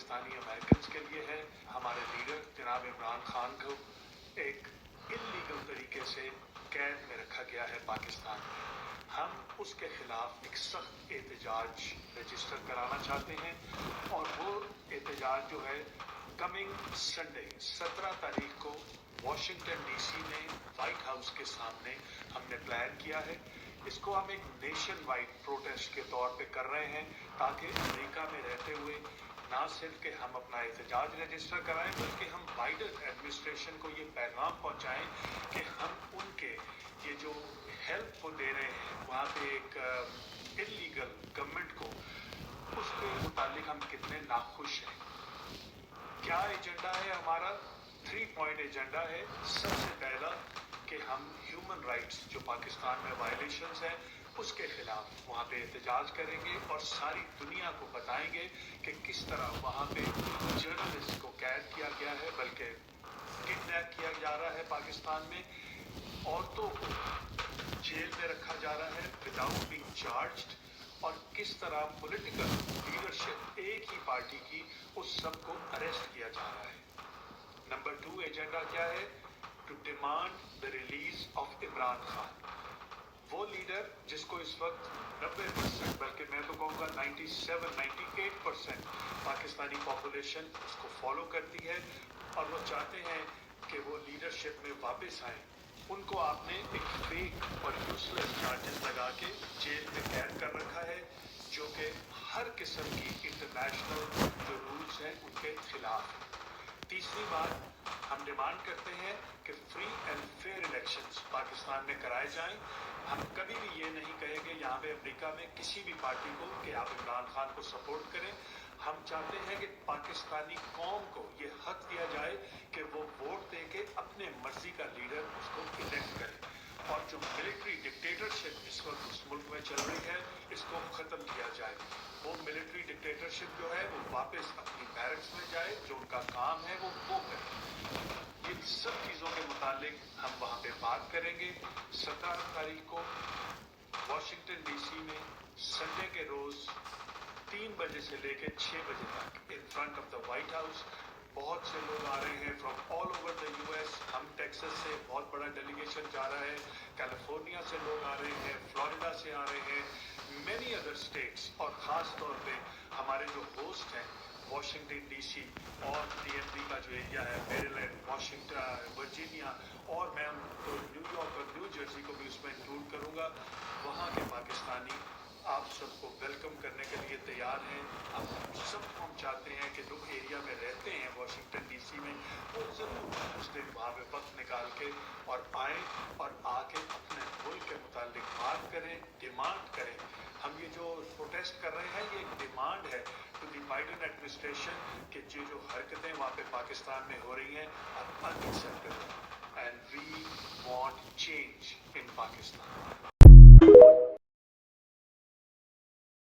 Pakistani American के लिए है। हमारे लीडर जनाब इमरान खान को एक इल्लीगल तरीके से कैद में रखा गया है पाकिस्तान में। हम उसके खिलाफ एक सख्त एहतजाज रजिस्टर कराना चाहते हैं और वो एहतजाज जो है कमिंग संडे 17 तारीख को वॉशिंगटन डीसी में वाइट हाउस के सामने हमने प्लान किया है। इसको हम एक नेशन वाइड प्रोटेस्ट के तौर पे कर रहे हैं ताकि अमेरिका में रहते हुए ना सिर्फ कि हम अपना एहतजाज रजिस्टर कराएं बल्कि हम बाइडन एडमिनिस्ट्रेशन को ये पैगाम पहुंचाएं कि हम उनके ये जो हेल्प को दे रहे हैं वहाँ पे एक इलीगल गवर्नमेंट को, उसके मुतालिक हम कितने नाखुश हैं। क्या एजेंडा है हमारा? 3 पॉइंट एजेंडा है। सबसे पहला कि हम ह्यूमन राइट्स जो पाकिस्तान में वायलेशंस हैं उसके खिलाफ वहाँ पे एहतजाज करेंगे और सारी दुनिया को बताएंगे कि किस तरह वहाँ पे जर्नलिस्ट को कैद किया गया है, बल्कि किडनैप किया जा रहा है पाकिस्तान में, औरतों को जेल में रखा जा रहा है विदाउट बीइंग चार्ज्ड, और किस तरह पॉलिटिकल लीडरशिप एक ही पार्टी की उस सबको अरेस्ट किया जा रहा है। नंबर 2 एजेंडा क्या है? To demand the release of Imran Khan, वो लीडर जिसको इस वक्त 90% बल्कि मैं तो कहूँगा 97-98% पाकिस्तानी पॉपुलेशन उसको फॉलो करती है और वो चाहते हैं कि वो लीडरशिप में वापस आए। उनको आपने एक फेक और यूजलेस चार्जेस लगा के जेल में कैद कर रखा है जो कि हर किस्म की इंटरनेशनल जो रूल्स हैं उनके खिलाफ है। तीसरी बात, हम डिमांड करते हैं कि free and fair elections Pakistan में कराए जाएं। हम कभी भी ये नहीं कहेंगे यहाँ पे अमेरिका में किसी भी पार्टी को कि आप इमरान खान को सपोर्ट करें। हम चाहते हैं कि पाकिस्तानी कौम को ये हक दिया जाए कि वो वोट दे के अपने मर्जी का लीडर उसको इलेक्ट करे, और जो मिलिट्री डिक्टेटरशिप इस वक्त उस मुल्क में चल रही है इसको ख़त्म किया जाए। वो मिलिट्री डिक्टेटरशिप जो है वो वापस अपनी बैरक्स में जाए, जो उनका काम है वो करे। इन सब चीज़ों के मुतालिक हम वहाँ पे बात करेंगे 17 तारीख को वॉशिंगटन डीसी में संडे के रोज़ 3 बजे से लेकर 6 बजे तक in front of the white house. बहुत से लोग आ रहे हैं from all over the US. हम टेक्सास से बहुत बड़ा डेलीगेशन जा रहा है, कैलिफोर्निया से लोग आ रहे हैं, फ्लोरिडा से आ रहे हैं, मेनी अदर स्टेट्स, और ख़ास तौर पे हमारे जो होस्ट हैं वॉशिंगटन डीसी और डीएमवी का जो एरिया है, मेरीलैंड, वाशिंगटन, वर्जीनिया, और मैं तो न्यूयॉर्क और न्यू जर्सी को भी उसमें इंक्लूड करूँगा। वहाँ के पाकिस्तानी आप सबको वेलकम करने के लिए तैयार हैं। आप सबको हम चाहते हैं कि जो एरिया में रहते हैं वॉशिंगटन डीसी में वो ज़रूर उस दिन वहाँ पे वक्त निकाल के और आएँ और आके अपने मुल्क के मुतालिक बात करें, डिमांड करें। हम ये जो प्रोटेस्ट कर रहे हैं ये एक डिमांड है टू द बाइडन एडमिनिस्ट्रेशन कि जो हरकतें वहाँ पे पाकिस्तान में हो रही हैं अब unacceptable, and we want change in Pakistan.